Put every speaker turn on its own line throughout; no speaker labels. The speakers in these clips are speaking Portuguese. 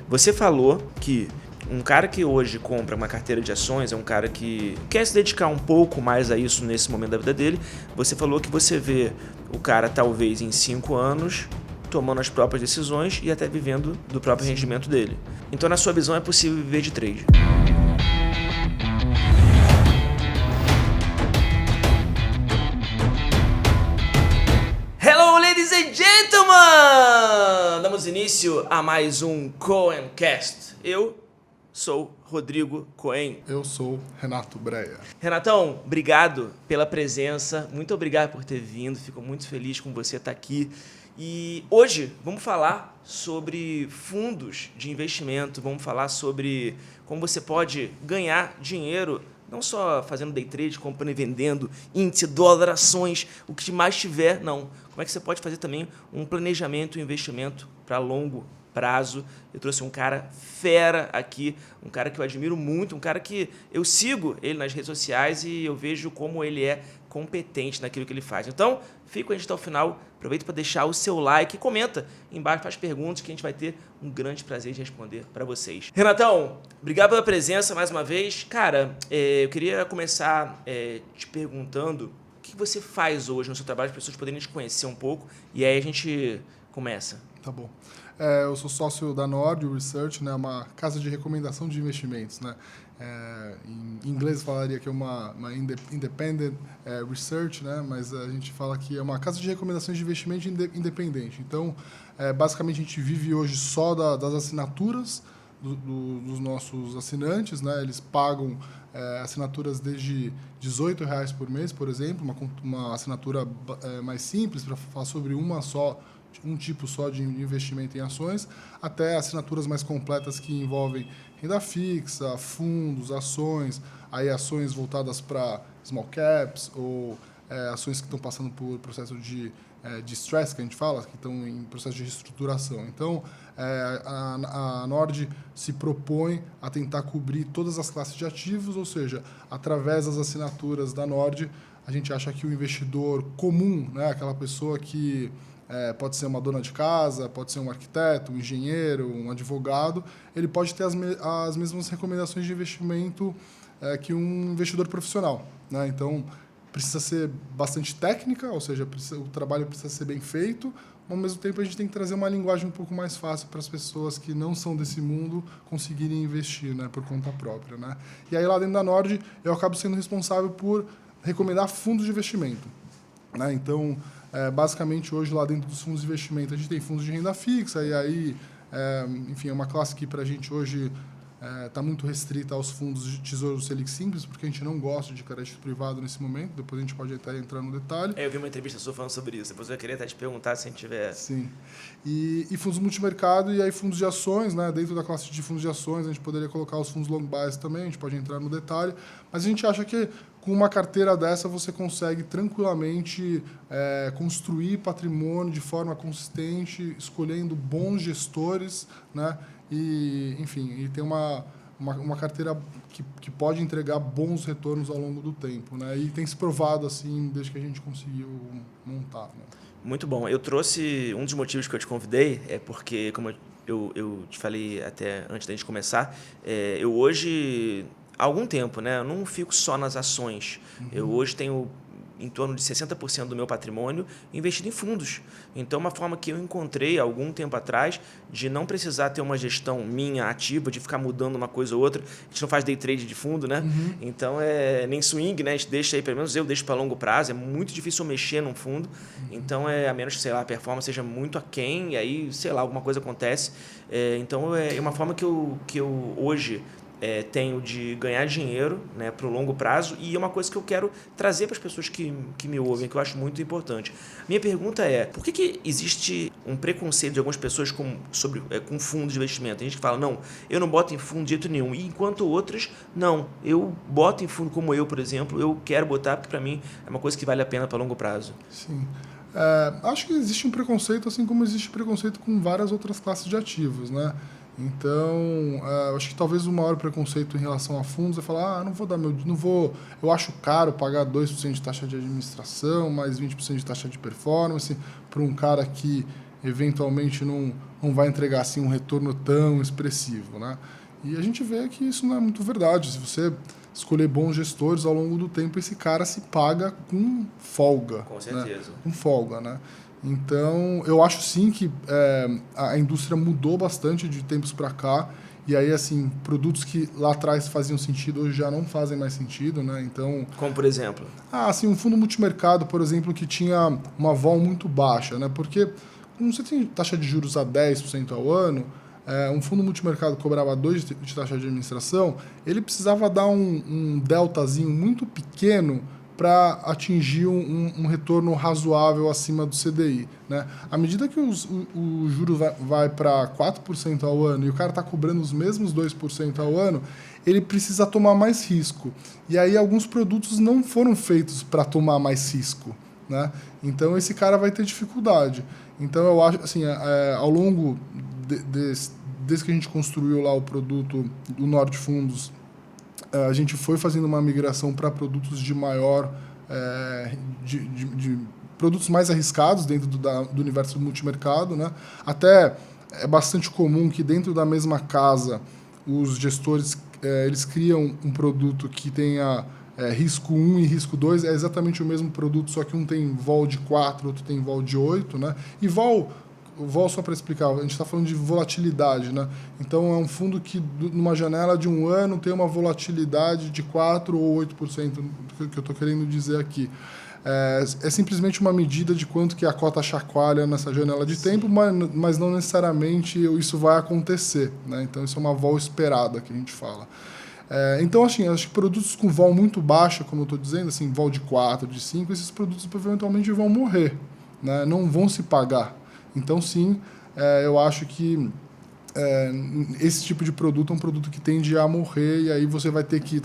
Você falou que um cara que hoje compra uma carteira de ações é um cara que quer se dedicar um pouco mais a isso nesse momento da vida dele. Você falou que você vê o cara talvez em 5 anos tomando as próprias decisões e até vivendo do próprio rendimento dele. Então, na sua visão, é possível viver de trade. Hello, ladies and gentlemen! Damos início a mais um Coencast. Eu sou Rodrigo Cohen.
Eu sou Renato Breia.
Renatão, obrigado pela presença. Muito obrigado por ter vindo. Fico muito feliz com você estar aqui. E hoje vamos falar sobre fundos de investimento. Vamos falar sobre como você pode ganhar dinheiro, não só fazendo day trade, comprando e vendendo, índice, dólar, ações, o que mais tiver, não. Como é que você pode fazer também um planejamento, um investimento para longo prazo. Eu trouxe um cara fera aqui, um cara que eu admiro muito, um cara que eu sigo ele nas redes sociais e eu vejo como ele é competente naquilo que ele faz. Então, fica com a gente até o final, aproveita para deixar o seu like e comenta embaixo, faz perguntas que a gente vai ter um grande prazer de responder para vocês. Renatão, obrigado pela presença mais uma vez. Cara, eu queria começar te perguntando o que você faz hoje no seu trabalho, para as pessoas poderem te conhecer um pouco, e aí a gente começa.
Tá bom. Eu sou sócio da Nord Research, né, uma casa de recomendação de investimentos, né? Em inglês falaria que é uma independent research, né? Mas a gente fala que é uma casa de recomendações de investimento independente. Então, basicamente, a gente vive hoje só das assinaturas dos nossos assinantes, né? Eles pagam assinaturas desde R$18 por mês, por exemplo, uma assinatura mais simples para falar sobre um tipo só de investimento em ações, até assinaturas mais completas que envolvem renda fixa, fundos, ações, aí ações voltadas para small caps ou ações que estão passando por processo de stress, que a gente fala, que estão em processo de reestruturação. Então, a Nord se propõe a tentar cobrir todas as classes de ativos, ou seja, através das assinaturas da Nord, a gente acha que o investidor comum, né, aquela pessoa que pode ser uma dona de casa, pode ser um arquiteto, um engenheiro, um advogado, ele pode ter as mesmas recomendações de investimento que um investidor profissional, né? Então, precisa ser bastante técnica, ou seja, o trabalho precisa ser bem feito, mas, ao mesmo tempo a gente tem que trazer uma linguagem um pouco mais fácil para as pessoas que não são desse mundo conseguirem investir, né, por conta própria, né? E aí, lá dentro da Nord, eu acabo sendo responsável por recomendar fundos de investimento, né? Então, basicamente, hoje, lá dentro dos fundos de investimento, a gente tem fundos de renda fixa, e aí, enfim, é uma classe que, para a gente, hoje, está muito restrita aos fundos de Tesouro Selic Simples, porque a gente não gosta de crédito privado nesse momento, depois a gente pode até entrar no detalhe.
Eu vi uma entrevista sua falando sobre isso, depois eu queria até te perguntar se a gente tiver...
Sim. E fundos multimercado, e aí fundos de ações, né? Dentro da classe de fundos de ações, a gente poderia colocar os fundos long bias também, a gente pode entrar no detalhe, mas a gente acha que com uma carteira dessa, você consegue tranquilamente construir patrimônio de forma consistente, escolhendo bons gestores, né? E, enfim, e ter uma carteira que pode entregar bons retornos ao longo do tempo, né? E tem se provado assim desde que a gente conseguiu montar, né?
Muito bom. Eu trouxe um dos motivos que eu te convidei, porque, como eu te falei até antes da gente começar, eu hoje... há algum tempo, né? Eu não fico só nas ações. Uhum. Eu hoje tenho em torno de 60% do meu patrimônio investido em fundos. Então, uma forma que eu encontrei há algum tempo atrás de não precisar ter uma gestão minha ativa, de ficar mudando uma coisa ou outra. A gente não faz day trade de fundo, né? Uhum. Então, nem swing, né? A gente deixa aí, pelo menos eu deixo para longo prazo. É muito difícil mexer num fundo. Uhum. Então, a menos que, sei lá, a performance seja muito aquém, e aí, sei lá, alguma coisa acontece. Então, é uma forma que eu hoje... tenho de ganhar dinheiro, né, para o longo prazo, e é uma coisa que eu quero trazer para as pessoas que me ouvem, que eu acho muito importante. Minha pergunta é, por que existe um preconceito de algumas pessoas com fundos de investimento? Tem gente que fala, não, eu não boto em fundo de jeito nenhum, e enquanto outras, não, eu boto em fundo como eu, por exemplo, eu quero botar porque para mim é uma coisa que vale a pena para longo prazo.
Sim. Acho que existe um preconceito, assim como existe preconceito com várias outras classes de ativos, né? Então, acho que talvez o maior preconceito em relação a fundos é falar, eu acho caro pagar 2% de taxa de administração, mais 20% de taxa de performance para um cara que eventualmente não vai entregar assim um retorno tão expressivo, né? E a gente vê que isso não é muito verdade. Se você escolher bons gestores ao longo do tempo, esse cara se paga com folga.
Com certeza.
Né? Com folga, né? Então, eu acho sim que a indústria mudou bastante de tempos para cá. E aí, assim, produtos que lá atrás faziam sentido, hoje já não fazem mais sentido, né? Então...
Como, por exemplo?
assim, um fundo multimercado, por exemplo, que tinha uma vol muito baixa, né? Porque quando você tem taxa de juros a 10% ao ano, um fundo multimercado cobrava 2% de taxa de administração, ele precisava dar um deltazinho muito pequeno para atingir um retorno razoável acima do CDI. Né? À medida que o juro vai para 4% ao ano e o cara está cobrando os mesmos 2% ao ano, ele precisa tomar mais risco. E aí alguns produtos não foram feitos para tomar mais risco. Né? Então esse cara vai ter dificuldade. Então eu acho assim, ao longo desde que a gente construiu lá o produto do Nord Fundos, a gente foi fazendo uma migração para produtos de maior, de produtos mais arriscados dentro do universo do multimercado, né? Até é bastante comum que dentro da mesma casa os gestores eles criam um produto que tenha risco 1 e risco 2, é exatamente o mesmo produto, só que um tem vol de 4, outro tem vol de 8, né? E vol só para explicar, a gente está falando de volatilidade, né? Então é um fundo que numa janela de um ano tem uma volatilidade de 4 ou 8%, que eu estou querendo dizer aqui. É simplesmente uma medida de quanto que a cota chacoalha nessa janela de tempo, mas não necessariamente isso vai acontecer, né? Então isso é uma vol esperada que a gente fala. Então, assim, acho que produtos com vol muito baixa, como eu estou dizendo, assim, vol de 4, de 5, esses produtos eventualmente vão morrer, né? Não vão se pagar. Então, sim, eu acho que esse tipo de produto é um produto que tende a morrer e aí você vai ter que...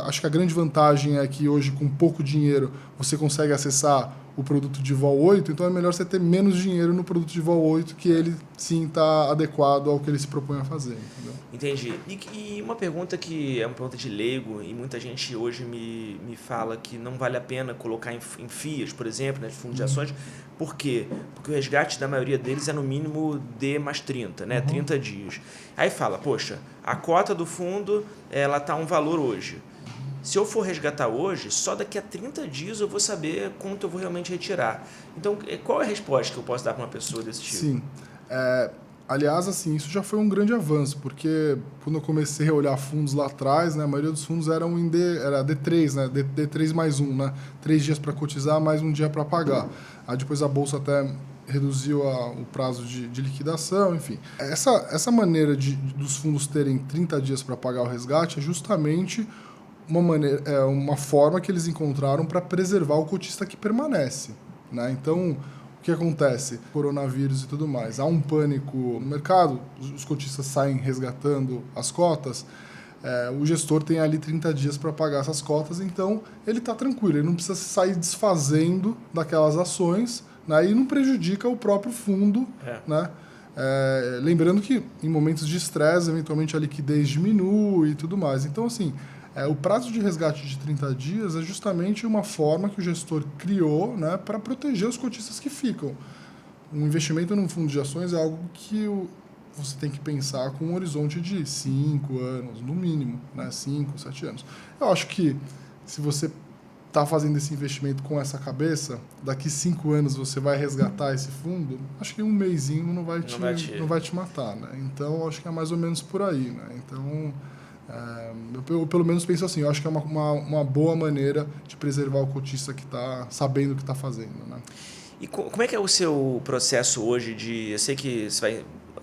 Acho que a grande vantagem é que hoje, com pouco dinheiro, você consegue acessar o produto de vol 8, então é melhor você ter menos dinheiro no produto de vol 8, que ele, sim, está adequado ao que ele se propõe a fazer. Entendeu?
Entendi. E uma pergunta que é uma pergunta de leigo, e muita gente hoje me fala que não vale a pena colocar em FIAs, por exemplo, né, de fundos de ações. Por quê? Porque o resgate da maioria deles é no mínimo D mais 30, né, 30 dias. Aí fala, poxa, a cota do fundo ela está um valor hoje. Se eu for resgatar hoje, só daqui a 30 dias eu vou saber quanto eu vou realmente retirar. Então, qual é a resposta que eu posso dar para uma pessoa desse tipo?
Sim. Aliás, assim, isso já foi um grande avanço, porque quando eu comecei a olhar fundos lá atrás, né, a maioria dos fundos era D3, né, D3 mais 1, né, 3 dias para cotizar, mais um dia para pagar. Aí depois a Bolsa até reduziu o prazo de liquidação, enfim. Essa maneira dos fundos terem 30 dias para pagar o resgate é justamente uma forma que eles encontraram para preservar o cotista que permanece. Né? Então, o que acontece? Coronavírus e tudo mais. Há um pânico no mercado, os cotistas saem resgatando as cotas, o gestor tem ali 30 dias para pagar essas cotas, então ele está tranquilo, ele não precisa sair desfazendo daquelas ações, né? E não prejudica o próprio fundo. Né? Lembrando que em momentos de estresse, eventualmente a liquidez diminui e tudo mais. Então, assim, o prazo de resgate de 30 dias é justamente uma forma que o gestor criou, né, para proteger os cotistas que ficam. Um investimento num fundo de ações é algo que você tem que pensar com um horizonte de 5 anos, no mínimo, né, 5, 7 anos. Eu acho que se você está fazendo esse investimento com essa cabeça, daqui 5 anos você vai resgatar esse fundo, acho que um mesinho não vai te matar. Né? Então, acho que é mais ou menos por aí. Né? Então... eu pelo menos penso assim, eu acho que é uma boa maneira de preservar o cotista que está sabendo o que está fazendo. Né?
E como é que é o seu processo hoje eu sei que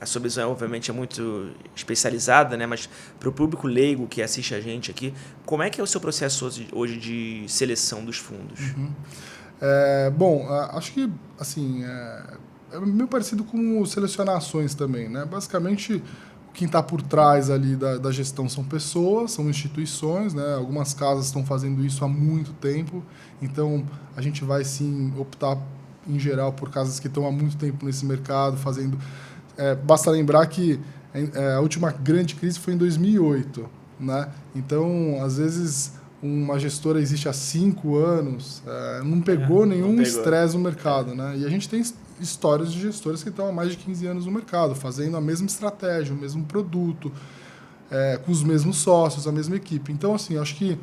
a sua visão obviamente é muito especializada, né? Mas para o público leigo que assiste a gente aqui, como é que é o seu processo hoje de seleção dos fundos?
Bom, acho que assim, é meio parecido com selecionar ações também. Né? Basicamente, quem está por trás ali da gestão são pessoas, são instituições, né? Algumas casas estão fazendo isso há muito tempo, então a gente vai sim optar, em geral, por casas que estão há muito tempo nesse mercado, fazendo... basta lembrar que a última grande crise foi em 2008, né? Então, às vezes, uma gestora existe há 5 anos, não pegou nenhum estresse no mercado. Né? E a gente tem histórias de gestores que estão há mais de 15 anos no mercado, fazendo a mesma estratégia, o mesmo produto, com os mesmos sócios, a mesma equipe. Então, assim, acho que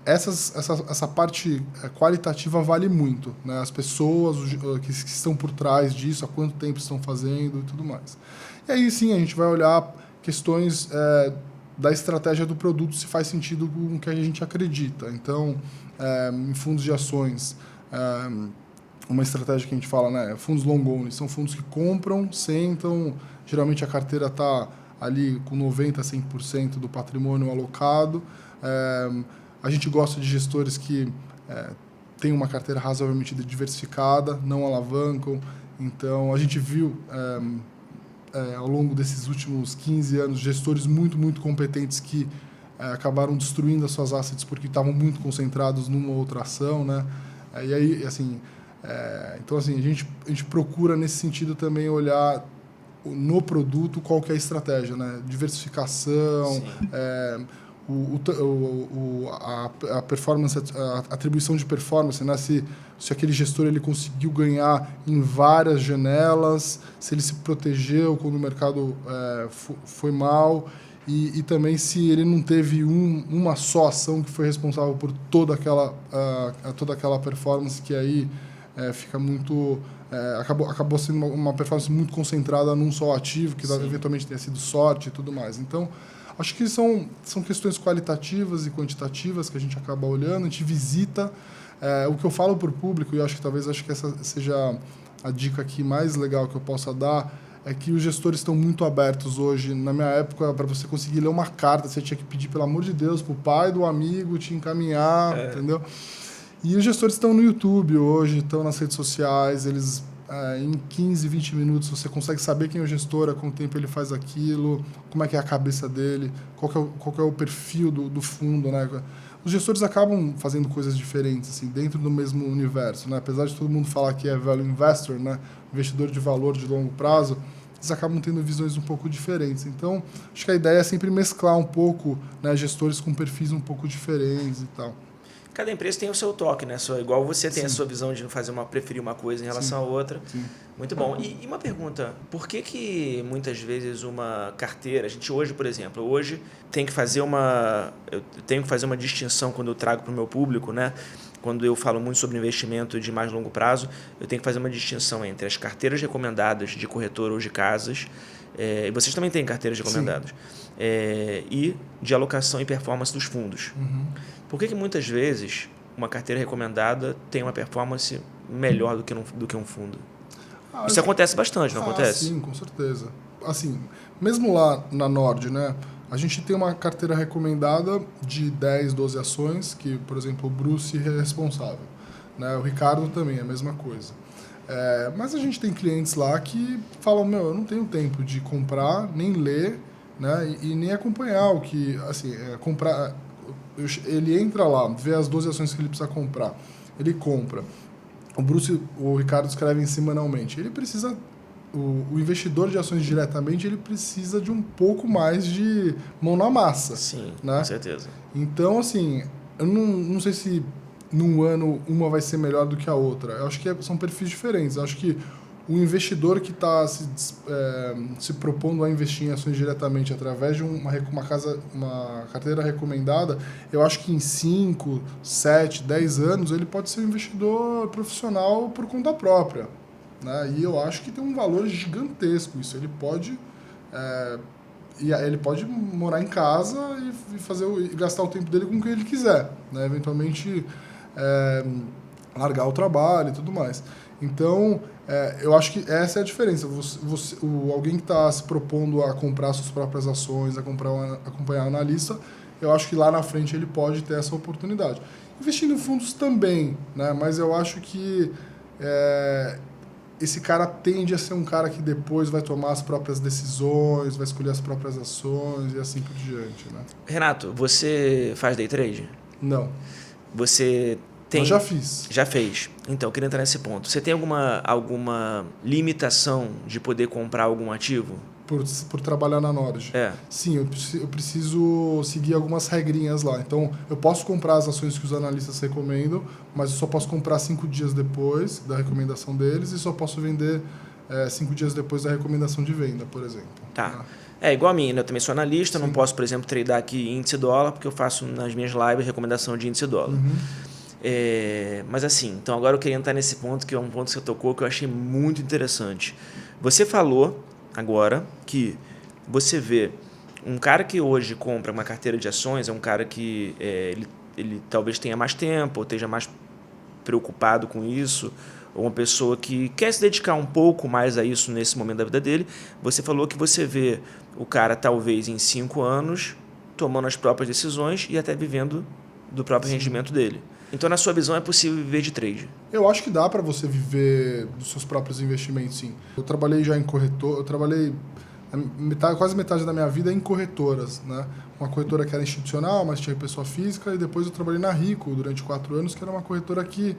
essa parte qualitativa vale muito, né? As pessoas que estão por trás disso, há quanto tempo estão fazendo e tudo mais. E aí, sim, a gente vai olhar questões da estratégia do produto, se faz sentido com o que a gente acredita. Então, em fundos de ações, uma estratégia que a gente fala, né? Fundos long only, são fundos que compram, sentam, geralmente a carteira está ali com 90% a 100% do patrimônio alocado. A gente gosta de gestores que têm uma carteira razoavelmente diversificada, não alavancam. Então, a gente viu, ao longo desses últimos 15 anos, gestores muito, muito competentes que acabaram destruindo as suas assets porque estavam muito concentrados numa outra ação, né? E aí, assim, então, assim, a gente procura, nesse sentido, também olhar no produto qual que é a estratégia, né? Diversificação, a performance, a atribuição de performance, né? Se aquele gestor ele conseguiu ganhar em várias janelas, se ele se protegeu quando o mercado foi mal, e também se ele não teve uma só ação que foi responsável por toda aquela performance, que aí fica muito... acabou sendo uma performance muito concentrada num só ativo, que eventualmente tenha sido sorte e tudo mais. Então, acho que são questões qualitativas e quantitativas que a gente acaba olhando, a gente visita. O que eu falo para o público, e acho que essa seja a dica aqui mais legal que eu possa dar, é que os gestores estão muito abertos hoje. Na minha época, para você conseguir ler uma carta, você tinha que pedir, pelo amor de Deus, para o pai do amigo te encaminhar, entendeu? E os gestores estão no YouTube hoje, estão nas redes sociais, eles... em 15, 20 minutos você consegue saber quem é o gestor, há quanto tempo ele faz aquilo, como é que é a cabeça dele, qual que é o perfil do fundo, né? Os gestores acabam fazendo coisas diferentes, assim, dentro do mesmo universo, né? Apesar de todo mundo falar que é value investor, né? Investidor de valor de longo prazo, eles acabam tendo visões um pouco diferentes. Então, acho que a ideia é sempre mesclar um pouco, né, gestores com perfis um pouco diferentes e tal.
Cada empresa tem o seu toque, né? Igual você tem a sua visão de preferir uma coisa em relação à outra. Sim. Muito bom. E uma pergunta, por que muitas vezes uma carteira, a gente hoje, por exemplo, tem que fazer eu tenho que fazer uma distinção quando eu trago para o meu público, né? Quando eu falo muito sobre investimento de mais longo prazo, eu tenho que fazer uma distinção entre as carteiras recomendadas de corretora ou de casas, e vocês também têm carteiras recomendadas, e de alocação e performance dos fundos.
Uhum.
Por que muitas vezes uma carteira recomendada tem uma performance melhor do que um fundo? Isso acontece bastante, não acontece?
Sim, com certeza. Assim, mesmo lá na Nord, né, a gente tem uma carteira recomendada de 10, 12 ações, que, por exemplo, o Bruce é responsável. Né? O Ricardo também é a mesma coisa. Mas a gente tem clientes lá que falam, eu não tenho tempo de comprar, nem ler, né, e nem acompanhar o que... Assim, comprar... Ele entra lá, vê as 12 ações que ele precisa comprar, ele compra. O Ricardo escreve semanalmente. Ele precisa, o investidor de ações diretamente, ele precisa de um pouco mais de mão na massa.
Sim,
né?
Com certeza.
Então, assim, eu não sei se num ano uma vai ser melhor do que a outra. Eu acho que são perfis diferentes. Eu acho que o investidor que está se propondo a investir em ações diretamente através de uma carteira recomendada, eu acho que em 5, 7, 10 anos ele pode ser um investidor profissional por conta própria. Né? E eu acho que tem um valor gigantesco isso. Ele pode morar em casa e gastar o tempo dele com o que ele quiser. Né? Eventualmente largar o trabalho e tudo mais. Então, eu acho que essa é a diferença. Alguém que está se propondo a comprar suas próprias ações, acompanhar o analista, eu acho que lá na frente ele pode ter essa oportunidade. Investindo em fundos também, né? Mas eu acho que esse cara tende a ser um cara que depois vai tomar as próprias decisões, vai escolher as próprias ações e assim por diante. Né?
Renato, você faz day trade?
Não.
Você...
Eu já fiz.
Já fez. Então, eu queria entrar nesse ponto. Você tem alguma limitação de poder comprar algum ativo?
por trabalhar na Nord. Sim, eu preciso seguir algumas regrinhas lá. Então, eu posso comprar as ações que os analistas recomendam, mas eu só posso comprar 5 dias depois da recomendação deles e só posso vender 5 dias depois da recomendação de venda, por exemplo.
Tá. Igual a mim, né? Eu também sou analista, não posso, por exemplo, tradar aqui índice dólar, porque eu faço nas minhas lives recomendação de índice dólar. Mas assim, então agora eu queria entrar nesse ponto, que é um ponto que você tocou, que eu achei muito interessante. Você falou agora que você vê um cara que hoje compra uma carteira de ações, é um cara que ele talvez tenha mais tempo, ou esteja mais preocupado com isso, ou uma pessoa que quer se dedicar um pouco mais a isso nesse momento da vida dele. Você falou que você vê o cara talvez em 5 anos tomando as próprias decisões e até vivendo do próprio rendimento dele. Então, na sua visão, é possível viver de trade?
Eu acho que dá para você viver dos seus próprios investimentos, sim. Eu trabalhei já em corretor, eu trabalhei quase metade da minha vida em corretoras, né? Uma corretora que era institucional, mas tinha pessoa física, e depois eu trabalhei na Rico durante 4 anos, que era uma corretora que,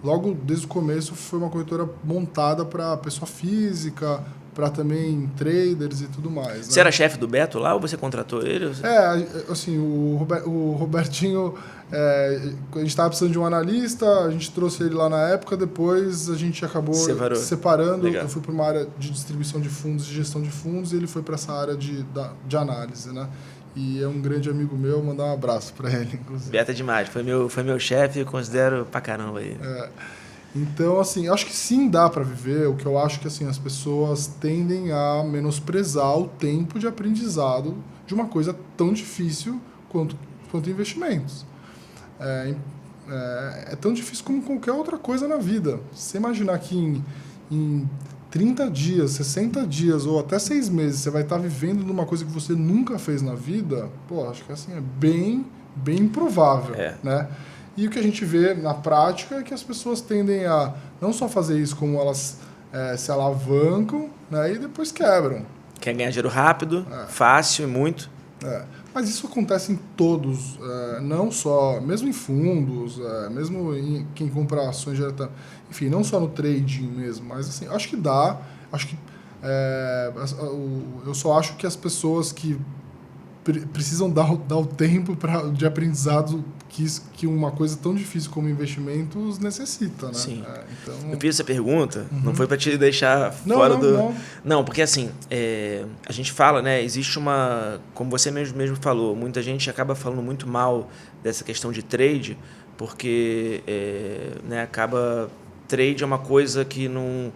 logo desde o começo, foi uma corretora montada para pessoa física, para também traders e tudo mais. Né?
Você era chefe do Beto lá ou você contratou ele?
Assim, o Robertinho, a gente estava precisando de um analista, a gente trouxe ele lá na época, depois a gente acabou separando. Legal. Eu fui para uma área de distribuição de fundos, de gestão de fundos, e ele foi para essa área de análise, né? E é um grande amigo meu, mandar um abraço para ele, inclusive.
Beto é demais, foi meu chefe, eu considero pra caramba ele.
Então, assim, acho que sim dá para viver. O que eu acho que assim, as pessoas tendem a menosprezar o tempo de aprendizado de uma coisa tão difícil quanto investimentos. É tão difícil como qualquer outra coisa na vida. Você imaginar que em 30 dias, 60 dias ou até 6 meses você vai estar vivendo de uma coisa que você nunca fez na vida, acho que assim, é bem improvável, né? E o que a gente vê na prática é que as pessoas tendem a não só fazer isso, como elas se alavancam, né, e depois quebram.
Quer ganhar dinheiro rápido, fácil e muito.
Mas isso acontece em todos, não só, mesmo em fundos, mesmo em quem compra ações diretamente, enfim, não só no trading mesmo, mas assim, acho que dá, acho que eu só acho que as pessoas que precisam dar o tempo de aprendizado que uma coisa tão difícil como investimentos necessita, né?
Sim. Então... Eu fiz essa pergunta, não foi para te deixar fora do... Não, porque assim, a gente fala, né, existe uma... Como você mesmo falou, muita gente acaba falando muito mal dessa questão de trade, porque né, acaba... Trade é uma coisa que não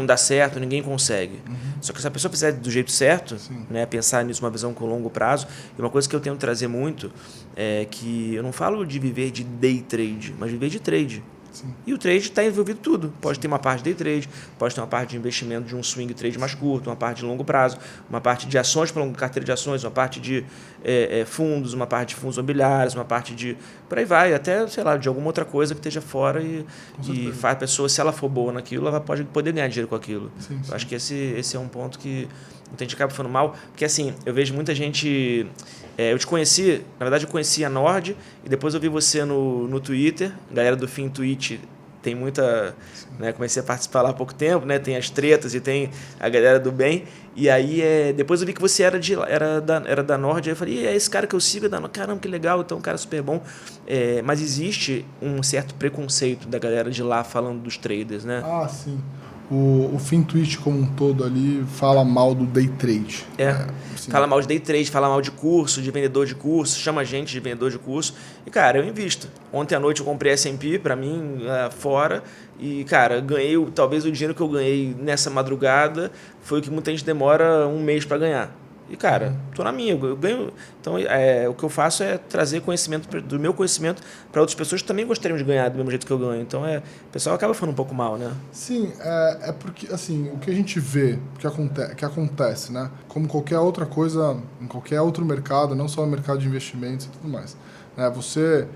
dá certo, ninguém consegue. Só que se a pessoa fizer do jeito certo, né, pensar nisso, uma visão com longo prazo, e uma coisa que eu tento trazer muito é que eu não falo de viver de day trade, mas viver de trade. Sim. E o trade está envolvido tudo. Pode ter uma parte de day trade, pode ter uma parte de investimento de um swing trade mais curto, uma parte de longo prazo, uma parte de ações para carteira de ações, uma parte de fundos, uma parte de fundos imobiliários, uma parte de... Por aí vai, até, sei lá, de alguma outra coisa que esteja fora e faz a pessoa, se ela for boa naquilo, ela pode poder ganhar dinheiro com aquilo. Sim. Eu acho que esse é um ponto que muita gente acaba falando mal, porque assim, eu vejo muita gente... eu te conheci, na verdade eu conheci a Nord e depois eu vi você no Twitter, a galera do FinTwitch tem muita... Né, comecei a participar lá há pouco tempo, né, tem as tretas e tem a galera do bem, e aí depois eu vi que você era da Nord, aí eu falei, é esse cara que eu sigo, caramba, que legal, então um cara super bom, mas existe um certo preconceito da galera de lá falando dos traders, né?
Ah, sim. O FinTwitch como um todo ali fala mal do day trade.
Fala mal de day trade, fala mal de curso, de vendedor de curso, chama gente de vendedor de curso. E, cara, eu invisto. Ontem à noite eu comprei S&P pra mim, fora, e, cara, ganhei, talvez o dinheiro que eu ganhei nessa madrugada foi o que muita gente demora 1 mês para ganhar. E, cara, tô na minha, eu ganho... Então, o que eu faço é trazer conhecimento do meu conhecimento para outras pessoas que também gostariam de ganhar do mesmo jeito que eu ganho. Então, o pessoal acaba falando um pouco mal, né?
Sim, porque, assim, o que a gente vê, que acontece, né? Como qualquer outra coisa, em qualquer outro mercado, não só no mercado de investimentos e tudo mais. Né? Você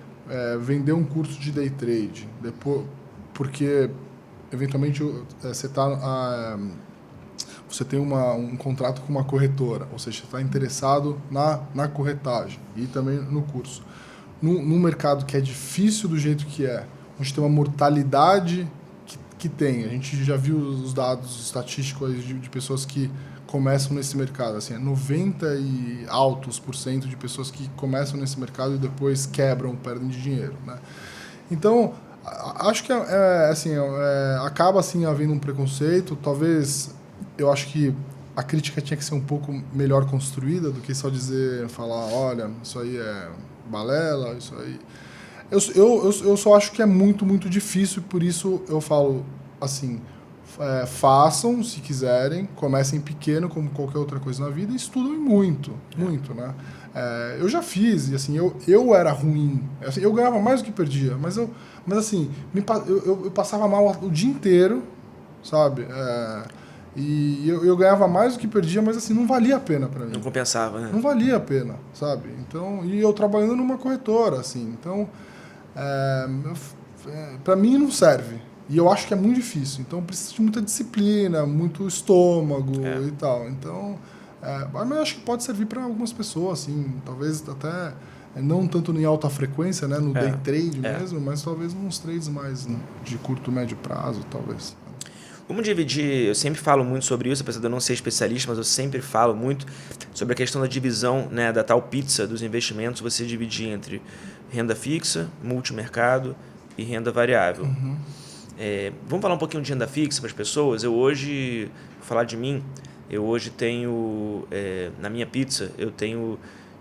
vender um curso de day trade, depois, porque, eventualmente, você está... você tem um contrato com uma corretora, ou seja, você está interessado na corretagem e também no curso. Num mercado que é difícil do jeito que onde tem uma mortalidade que tem, a gente já viu os dados estatísticos de pessoas que começam nesse mercado. Assim, 90 e altos por cento de pessoas que começam nesse mercado e depois quebram, perdem de dinheiro, né? Então, acho que acaba assim havendo um preconceito. Talvez, eu acho que a crítica tinha que ser um pouco melhor construída do que só falar, olha, isso aí é balela, isso aí... Eu só acho que é muito, muito difícil, por isso eu falo assim, façam se quiserem, comecem pequeno como qualquer outra coisa na vida e estudem muito, muito, né? Eu já fiz, e assim, eu era ruim, assim, eu ganhava mais do que perdia, mas assim, eu passava mal o dia inteiro, sabe? E eu ganhava mais do que perdia, mas assim, não valia a pena para mim.
Não compensava, né?
Não valia a pena, sabe? Então, e eu trabalhando numa corretora, assim, então, para mim não serve. E eu acho que é muito difícil. Então, precisa de muita disciplina, muito estômago e tal. Então, mas eu acho que pode servir para algumas pessoas, assim, talvez até não tanto em alta frequência, né, no day trade mesmo, mas talvez nos trades mais de curto, médio prazo, talvez.
Vamos dividir, eu sempre falo muito sobre isso, apesar de eu não ser especialista, mas eu sempre falo muito sobre a questão da divisão, né, da tal pizza dos investimentos, você dividir entre renda fixa, multimercado e renda variável.
Uhum.
Vamos falar um pouquinho de renda fixa para as pessoas. Eu hoje, vou falar de mim, eu hoje tenho, na minha pizza,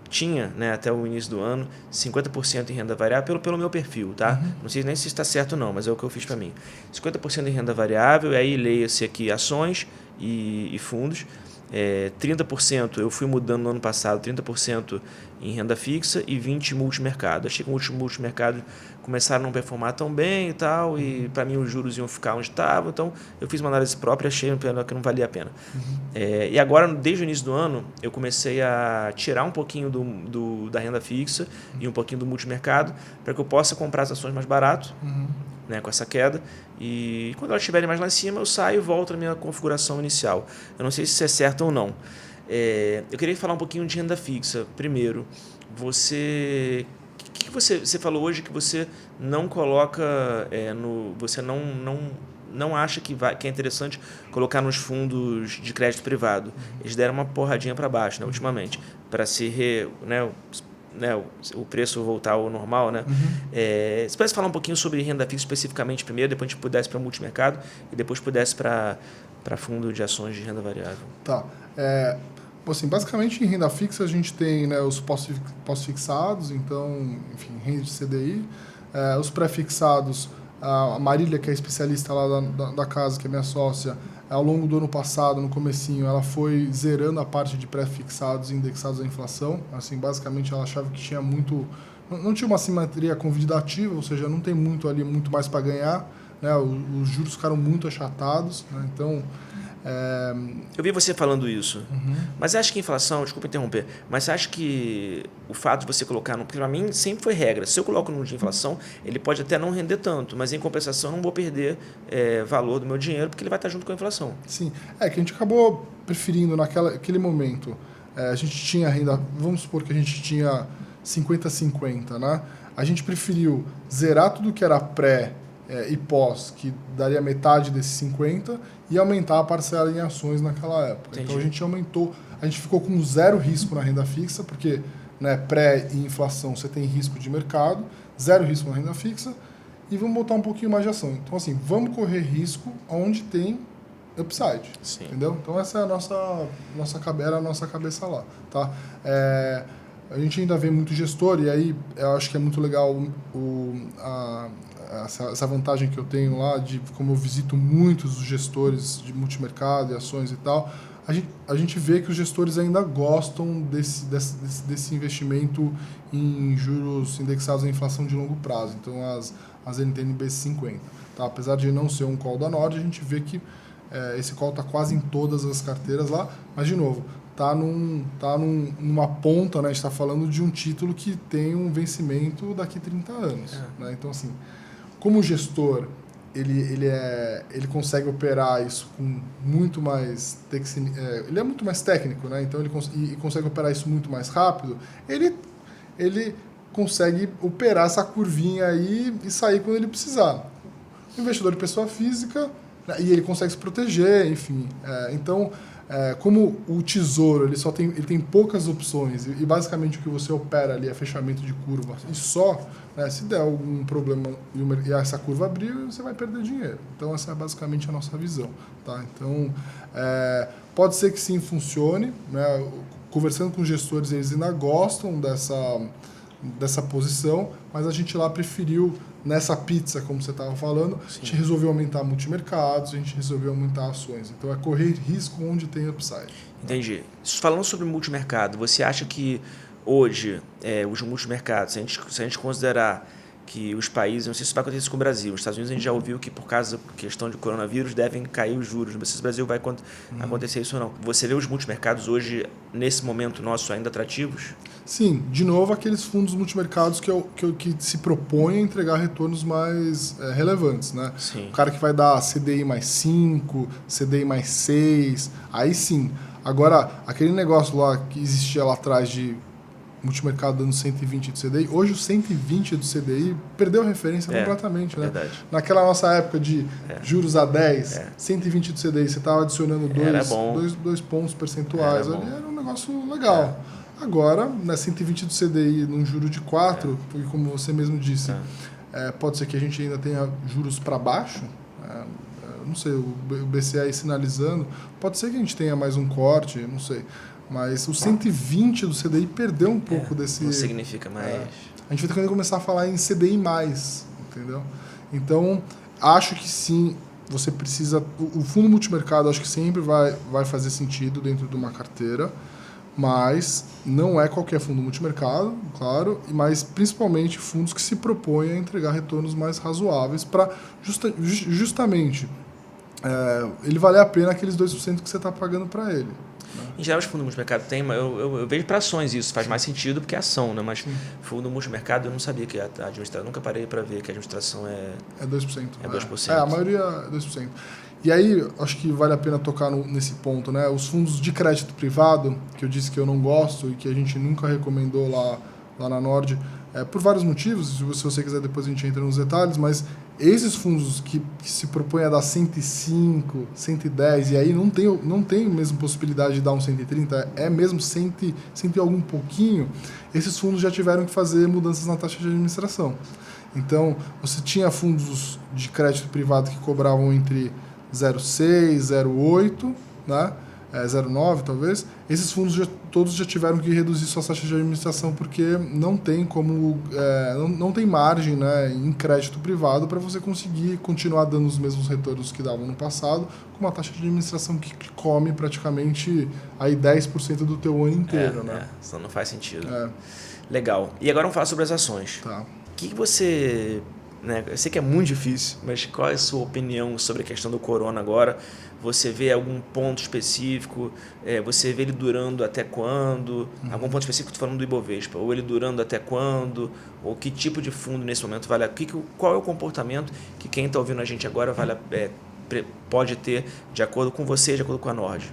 tinha, né, até o início do ano, 50% em renda variável pelo meu perfil, tá?
Uhum.
Não sei nem se está certo ou não, mas é o que eu fiz para mim. 50% em renda variável, e aí leia-se aqui ações e fundos. 30% eu fui mudando no ano passado, 30% em renda fixa e 20% em multimercado. Achei que o multimercado começaram a não performar tão bem e tal, e para mim os juros iam ficar onde estavam, então eu fiz uma análise própria, achei que não valia a pena. E agora, desde o início do ano, eu comecei a tirar um pouquinho da renda fixa e um pouquinho do multimercado para que eu possa comprar as ações mais barato, né, com essa queda, e quando elas estiverem mais lá em cima eu saio e volto à minha configuração inicial. Eu não sei se isso é certo ou não. Eu queria falar um pouquinho de renda fixa. Primeiro, você falou hoje que você não coloca você não acha que é interessante colocar nos fundos de crédito privado. Eles deram uma porradinha para baixo, né, ultimamente, para o preço voltar ao normal, né? Você pode falar um pouquinho sobre renda fixa especificamente primeiro, depois a gente pudesse para multimercado e depois pudesse para fundo de ações de renda variável.
Tá. Assim, basicamente em renda fixa a gente tem, né, os pós-fixados, então, enfim, renda de CDI, os pré-fixados, a Marília, que é especialista lá da casa, que é minha sócia, ao longo do ano passado, no comecinho, ela foi zerando a parte de pré-fixados e indexados à inflação. Assim, basicamente, ela achava que tinha não tinha uma simetria convidativa, ou seja, não tem muito mais para ganhar, né? Os juros ficaram muito achatados, né? Então...
Eu vi você falando isso, mas você acha que a inflação, desculpa interromper, mas você acha que o fato de você colocar, porque para mim sempre foi regra, se eu coloco no de inflação, ele pode até não render tanto, mas em compensação eu não vou perder valor do meu dinheiro, porque ele vai estar junto com a inflação.
Sim, que a gente acabou preferindo naquele momento, a gente tinha renda, vamos supor que a gente tinha 50-50, né? A gente preferiu zerar tudo que era pré e pós, que daria metade desses 50, e aumentar a parcela em ações naquela época.
Entendi.
Então a gente aumentou, a gente ficou com zero risco na renda fixa, porque, né, pré e inflação você tem risco de mercado, zero risco na renda fixa, e vamos botar um pouquinho mais de ação. Então, assim, vamos correr risco onde tem upside.
Sim.
Entendeu? Então essa é a nossa cabeça lá. Tá? A gente ainda vê muito gestor, e aí eu acho que é muito legal essa vantagem que eu tenho lá, de como eu visito muitos gestores de multimercado e ações e tal, a gente vê que os gestores ainda gostam desse investimento em juros indexados à inflação de longo prazo, então as NTN-B 50. Tá? Apesar de não ser um call da Nord, a gente vê que esse call está quase em todas as carteiras lá, mas de novo, tá numa ponta, né? A gente está falando de um título que tem um vencimento daqui a 30 anos. Né? Então, assim, como gestor, ele consegue operar isso com muito mais... ele é muito mais técnico, né? Então ele consegue operar isso muito mais rápido. Ele consegue operar essa curvinha aí e sair quando ele precisar. O investidor de pessoa física, e ele consegue se proteger, enfim. Então, como o tesouro ele tem poucas opções e basicamente o que você opera ali é fechamento de curva e só, né, se der algum problema e essa curva abrir, você vai perder dinheiro. Então essa é basicamente a nossa visão. Tá? Então pode ser que sim funcione, né? Conversando com gestores, eles ainda gostam dessa posição, mas a gente lá preferiu, nessa pizza, como você estava falando, sim, a gente resolveu aumentar multimercados, a gente resolveu aumentar ações. Então é correr risco onde tem upside.
Entendi. Falando sobre multimercado, você acha que hoje os multimercados, se a gente considerar que os países, não sei se isso vai acontecer com o Brasil, os Estados Unidos a gente já ouviu que por causa da questão de coronavírus devem cair os juros, não sei se o Brasil vai acontecer isso ou não. Você vê os multimercados hoje, nesse momento nosso, ainda atrativos?
Sim, de novo aqueles fundos multimercados que se propõem a entregar retornos mais relevantes, né?
Sim.
O cara que vai dar CDI mais 5, CDI mais 6, aí sim. Agora, aquele negócio lá que existia lá atrás de multimercado dando 120 de CDI, hoje o 120 do CDI perdeu a referência completamente, né?
Verdade.
Naquela nossa época de juros a 10, 120 do CDI, você estava adicionando 2 pontos percentuais, ali era um negócio legal. Agora, né, 120 do CDI num juro de 4, porque como você mesmo disse, pode ser que a gente ainda tenha juros para baixo, não sei, o BCE aí sinalizando, pode ser que a gente tenha mais um corte, não sei. Mas o 120 do CDI perdeu um pouco desse...
Não significa mais...
a gente vai ter que começar a falar em CDI+, entendeu? Então, acho que sim, você precisa... O fundo multimercado acho que sempre vai fazer sentido dentro de uma carteira, mas não é qualquer fundo multimercado, claro, mas principalmente fundos que se propõem a entregar retornos mais razoáveis para justamente ele valer a pena aqueles 2% que você está pagando para ele.
Em geral, os fundos multimercado tem, eu vejo para ações isso, faz mais sentido porque é ação, né? Mas fundo multimercado eu não sabia que a administração, nunca parei para ver que a administração é
2%.
É 2%.
A maioria é 2%. E aí, acho que vale a pena tocar nesse ponto, né? Os fundos de crédito privado, que eu disse que eu não gosto e que a gente nunca recomendou lá na Nord, por vários motivos, se você quiser depois a gente entra nos detalhes, mas esses fundos que se propõem a dar 105, 110, e aí não tem mesmo possibilidade de dar um 130, é mesmo 100 e algum pouquinho, esses fundos já tiveram que fazer mudanças na taxa de administração. Então, você tinha fundos de crédito privado que cobravam entre 0,6, 0,8, né? 0,9 talvez. Esses fundos todos já tiveram que reduzir suas taxas de administração porque não tem como não tem margem, né, em crédito privado para você conseguir continuar dando os mesmos retornos que davam no passado com uma taxa de administração que come praticamente aí 10% do teu ano inteiro, né?
Isso não faz sentido. Legal. E agora vamos falar sobre as ações.
Tá.
O que você... Eu sei que é muito difícil, mas qual é a sua opinião sobre a questão do corona agora? Você vê algum ponto específico? Você vê ele durando até quando? Algum ponto específico, estou falando do Ibovespa. Ou ele durando até quando? Ou que tipo de fundo nesse momento vale? Qual é o comportamento que quem está ouvindo a gente agora pode ter de acordo com você, de acordo com a Nord?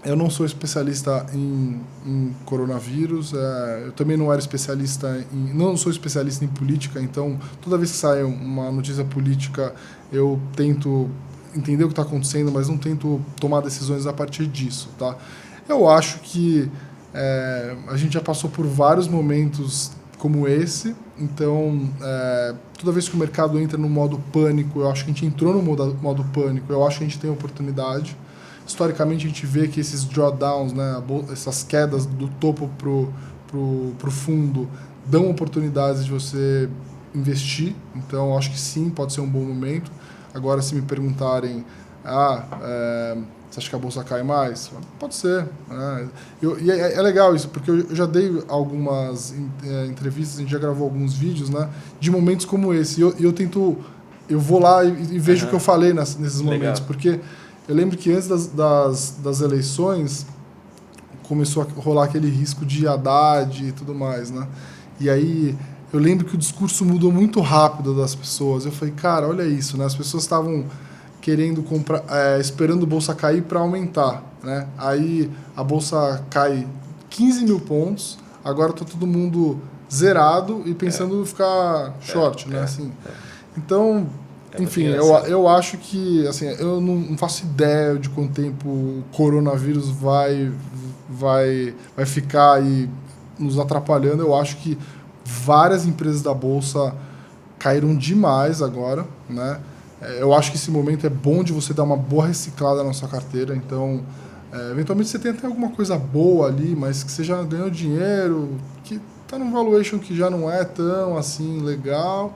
Eu não sou especialista em coronavírus, eu também não era especialista não sou especialista em política, então toda vez que sai uma notícia política eu tento entender o que está acontecendo, mas não tento tomar decisões a partir disso, tá? Eu acho que a gente já passou por vários momentos como esse, então toda vez que o mercado entra no modo pânico, eu acho que a gente entrou no modo pânico, eu acho que a gente tem oportunidade. Historicamente, a gente vê que esses drawdowns, né, essas quedas do topo pro fundo, dão oportunidades de você investir. Então, acho que sim, pode ser um bom momento. Agora, se me perguntarem, você acha que a bolsa cai mais? Pode ser. Né? E é legal isso, porque eu já dei algumas entrevistas, a gente já gravou alguns vídeos, né, de momentos como esse. E eu vou lá e vejo o que eu falei nesses momentos, porque... Eu lembro que antes das eleições começou a rolar aquele risco de Haddad e tudo mais, né? E aí eu lembro que o discurso mudou muito rápido das pessoas. Eu falei, cara, olha isso, né? As pessoas estavam querendo comprar, esperando a bolsa cair para aumentar, né? Aí a bolsa cai 15 mil pontos, agora tá todo mundo zerado e pensando em ficar short, né? Assim. Então... Enfim, eu acho que, assim, eu não faço ideia de quanto tempo o coronavírus vai ficar aí nos atrapalhando. Eu acho que várias empresas da Bolsa caíram demais agora, né? Eu acho que esse momento é bom de você dar uma boa reciclada na sua carteira. Então, eventualmente você tem até alguma coisa boa ali, mas que você já ganhou dinheiro, que está num valuation que já não é tão assim legal.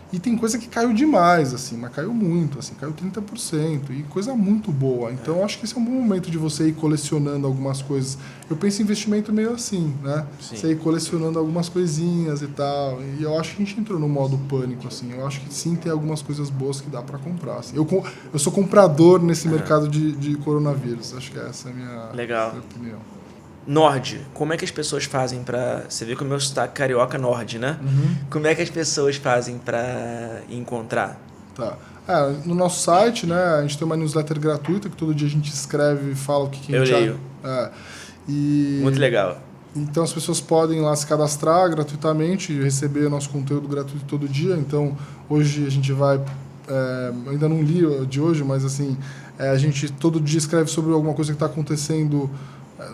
E tem coisa que caiu demais, assim, mas caiu muito, assim, caiu 30%, e coisa muito boa. Então, eu acho que esse é um bom momento de você ir colecionando algumas coisas. Eu penso em investimento meio assim, né?
Sim.
Você ir colecionando algumas coisinhas e tal. E eu acho que a gente entrou no modo pânico, assim. Eu acho que sim, tem algumas coisas boas que dá para comprar. Assim. Eu sou comprador nesse mercado de coronavírus. Acho que essa é a minha opinião.
Nord, como é que as pessoas fazem para... Você vê que o meu sotaque carioca Nord, né?
Uhum.
Como é que as pessoas fazem para encontrar?
Tá. No nosso site, né, a gente tem uma newsletter gratuita que todo dia a gente escreve e fala o que a gente...
Eu leio. Muito legal.
Então as pessoas podem lá se cadastrar gratuitamente e receber o nosso conteúdo gratuito todo dia. Então hoje a gente vai... eu ainda não li o de hoje, mas assim, a gente todo dia escreve sobre alguma coisa que está acontecendo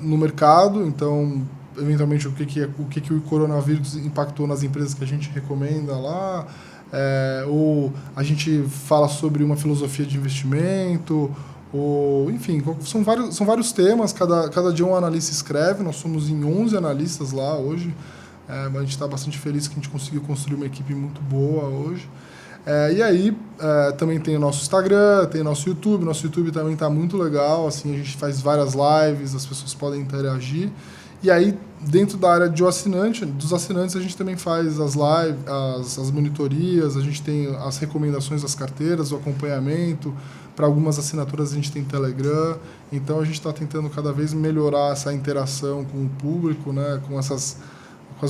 no mercado. Então, eventualmente, o que o coronavírus impactou nas empresas que a gente recomenda lá. Ou a gente fala sobre uma filosofia de investimento, ou, enfim, são vários temas, cada dia um analista escreve, nós somos em 11 analistas lá hoje, a gente está bastante feliz que a gente conseguiu construir uma equipe muito boa hoje. E aí, também tem o nosso Instagram, tem o nosso YouTube também está muito legal, assim, a gente faz várias lives, as pessoas podem interagir. E aí, dentro da área dos assinantes, a gente também faz as lives, as monitorias, a gente tem as recomendações das carteiras, o acompanhamento. Para algumas assinaturas a gente tem Telegram. Então, a gente está tentando cada vez melhorar essa interação com o público, né? Com as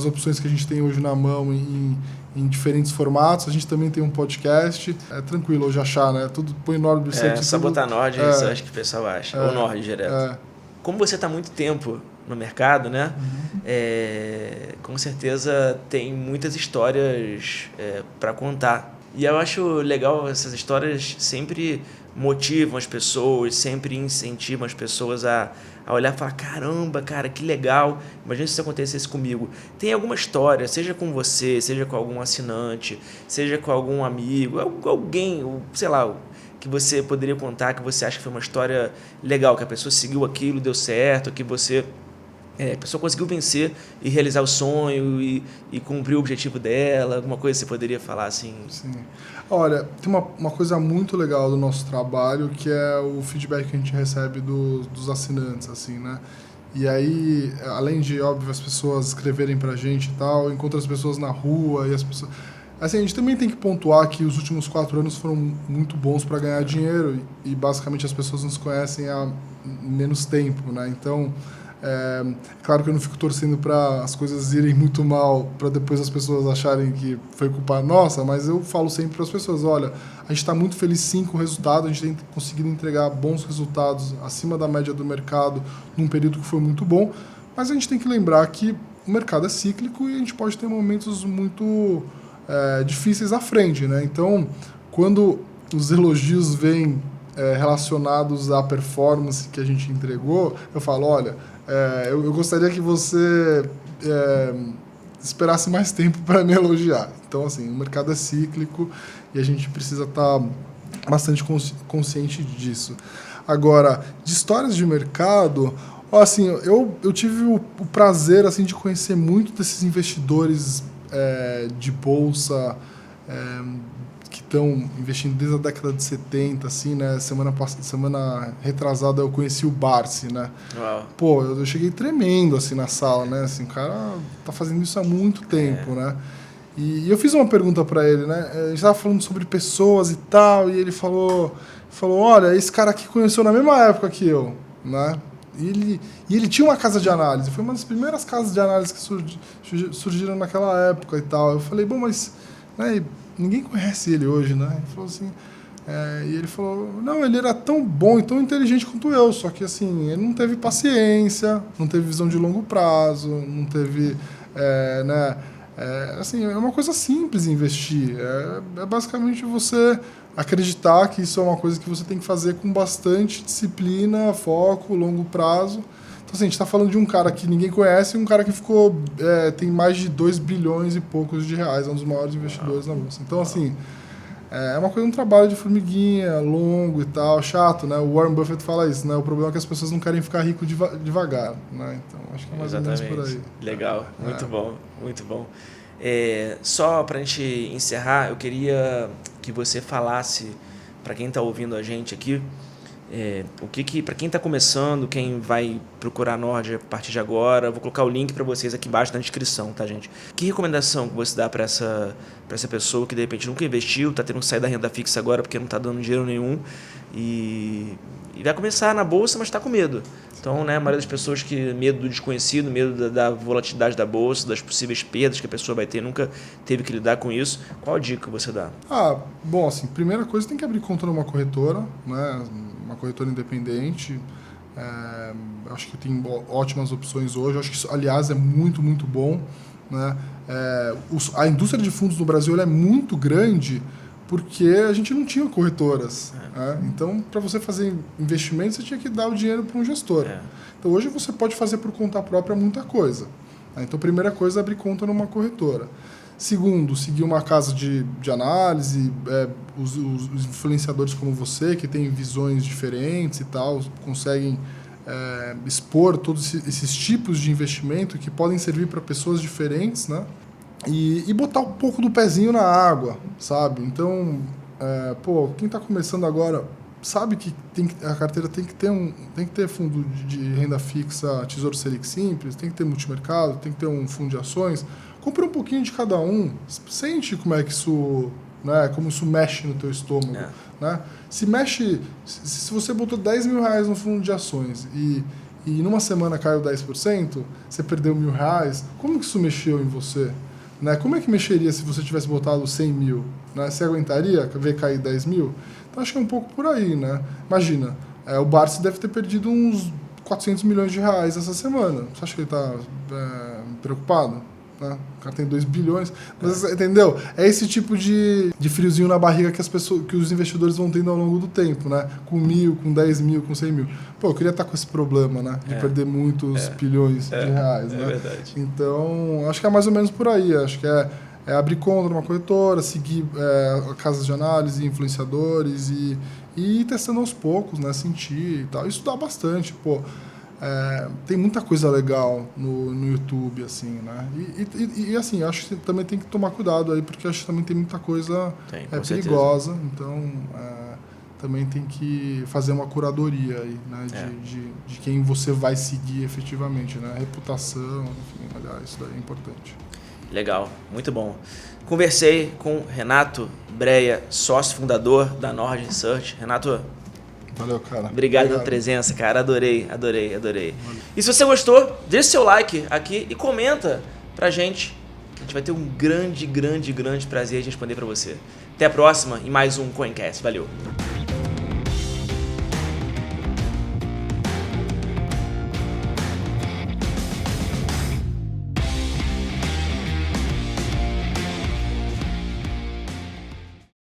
opções que a gente tem hoje na mão em diferentes formatos. A gente também tem um podcast. É tranquilo hoje achar, né? Tudo põe Nord Research.
Só botar Nord, isso eu acho que o pessoal acha. Ou Nord direto. Como você está há muito tempo no mercado, né? Uhum. Com certeza tem muitas histórias para contar. E eu acho legal, essas histórias sempre motivam as pessoas, sempre incentivam as pessoas a olhar e falar, caramba, cara, que legal, imagina se isso acontecesse comigo. Tem alguma história, seja com você, seja com algum assinante, seja com algum amigo, alguém, sei lá, que você poderia contar, que você acha que foi uma história legal, que a pessoa seguiu aquilo, deu certo, que a pessoa conseguiu vencer e realizar o sonho e cumprir o objetivo dela, alguma coisa que você poderia falar assim?
Sim. Olha, tem uma coisa muito legal do nosso trabalho, que é o feedback que a gente recebe dos assinantes, assim, né? E aí, além de, óbvio, as pessoas escreverem pra gente e tal, encontra as pessoas na rua e as pessoas... Assim, a gente também tem que pontuar que os últimos 4 anos foram muito bons para ganhar dinheiro e basicamente as pessoas nos conhecem há menos tempo, né? Então, claro que eu não fico torcendo para as coisas irem muito mal para depois as pessoas acharem que foi culpa nossa, mas eu falo sempre para as pessoas, olha, a gente está muito feliz sim com o resultado, a gente tem conseguido entregar bons resultados acima da média do mercado num período que foi muito bom, mas a gente tem que lembrar que o mercado é cíclico e a gente pode ter momentos muito difíceis à frente, né? Então, quando os elogios vêm relacionados à performance que a gente entregou, eu falo, olha, eu gostaria que você esperasse mais tempo para me elogiar. Então, assim, o mercado é cíclico e a gente precisa estar bastante consciente disso. Agora, de histórias de mercado, assim, eu tive o prazer assim, de conhecer muito desses investidores de bolsa que estão investindo desde a década de 70, assim, né? Semana retrasada eu conheci o Barsi, né?
Uau.
Pô, eu cheguei tremendo, assim, na sala, né? Assim, o cara tá fazendo isso há muito tempo, né? E eu fiz uma pergunta para ele, né? A gente tava falando sobre pessoas e tal, e ele falou, olha, esse cara aqui conheceu na mesma época que eu, né? E ele tinha uma casa de análise, foi uma das primeiras casas de análise que surgiram naquela época e tal. Eu falei, bom, mas né, ninguém conhece ele hoje, né? Ele falou assim, e ele falou, não, ele era tão bom e tão inteligente quanto eu, só que assim, ele não teve paciência, não teve visão de longo prazo, não teve, assim, é uma coisa simples investir, é basicamente você acreditar que isso é uma coisa que você tem que fazer com bastante disciplina, foco, longo prazo. Então, assim, a gente está falando de um cara que ninguém conhece, um cara que ficou tem mais de 2 bilhões e poucos de reais, é um dos maiores investidores na bolsa. Então, assim, é uma coisa, um trabalho de formiguinha, longo e tal, chato, né? O Warren Buffett fala isso, né? O problema é que as pessoas não querem ficar rico devagar, né? Então, acho que é mais ou menos por aí.
Legal, muito bom, muito bom. Só para a gente encerrar, eu queria que você falasse para quem está ouvindo a gente aqui, para quem está começando, quem vai procurar a Nord a partir de agora, eu vou colocar o link para vocês aqui embaixo na descrição, tá, gente? Que recomendação que você dá para essa pessoa que de repente nunca investiu, está tendo que sair da renda fixa agora porque não está dando dinheiro nenhum e vai começar na bolsa, mas está com medo. Então, né, a maioria das pessoas que medo do desconhecido, medo da volatilidade da bolsa, das possíveis perdas que a pessoa vai ter, nunca teve que lidar com isso. Qual a dica que você dá?
Bom, assim, primeira coisa, tem que abrir conta numa corretora, né, uma corretora independente. Acho que tem ótimas opções hoje. Acho que isso, aliás, é muito, muito bom, né? A indústria de fundos no Brasil ela é muito grande porque a gente não tinha corretoras. Né? Então, para você fazer investimentos, você tinha que dar o dinheiro para um gestor. Então, hoje você pode fazer por conta própria muita coisa. Né? Então, primeira coisa é abrir conta numa corretora. Segundo, seguir uma casa de análise, os influenciadores como você, que têm visões diferentes e tal, conseguem expor todos esses tipos de investimento que podem servir para pessoas diferentes, né? E botar um pouco do pezinho na água, sabe? Então, quem está começando agora sabe que a carteira tem que ter fundo de renda fixa, Tesouro Selic simples, tem que ter multimercado, tem que ter um fundo de ações. Compra um pouquinho de cada um, sente como é que isso, né, como isso mexe no teu estômago. Né? Se você botou 10 mil reais no fundo de ações e numa semana caiu 10%, você perdeu R$1.000, como que isso mexeu em você? Né? Como é que mexeria se você tivesse botado 100 mil? Né? Você aguentaria ver cair 10 mil? Então acho que é um pouco por aí, né? Imagina, o Barsi deve ter perdido uns 400 milhões de reais essa semana. Você acha que ele está preocupado? Né? O cara tem 2 bilhões. Mas, entendeu? É esse tipo de friozinho na barriga que os investidores vão tendo ao longo do tempo, né? Com 1.000, com 10 mil, com 100 mil. Pô, eu queria estar com esse problema, né? De perder muitos bilhões de reais, né?
Verdade.
Então, acho que é mais ou menos por aí. Acho que é abrir conta numa corretora, seguir casas de análise, influenciadores e ir testando aos poucos, né? Sentir e tal. Isso dá bastante, pô. Tem muita coisa legal no YouTube, assim, né? E assim, acho que também tem que tomar cuidado aí, porque acho que também tem muita coisa perigosa. Certeza. Então, também tem que fazer uma curadoria aí, né? De quem você vai seguir efetivamente, né? Reputação, enfim, aliás, isso daí é importante.
Legal, muito bom. Conversei com Renato Breia, sócio fundador da Nord Research. Renato,
valeu, cara.
Obrigado pela presença, cara. Adorei. Valeu. E se você gostou, deixa seu like aqui e comenta pra gente. A gente vai ter um grande prazer de responder pra você. Até a próxima e mais um Coincast. Valeu.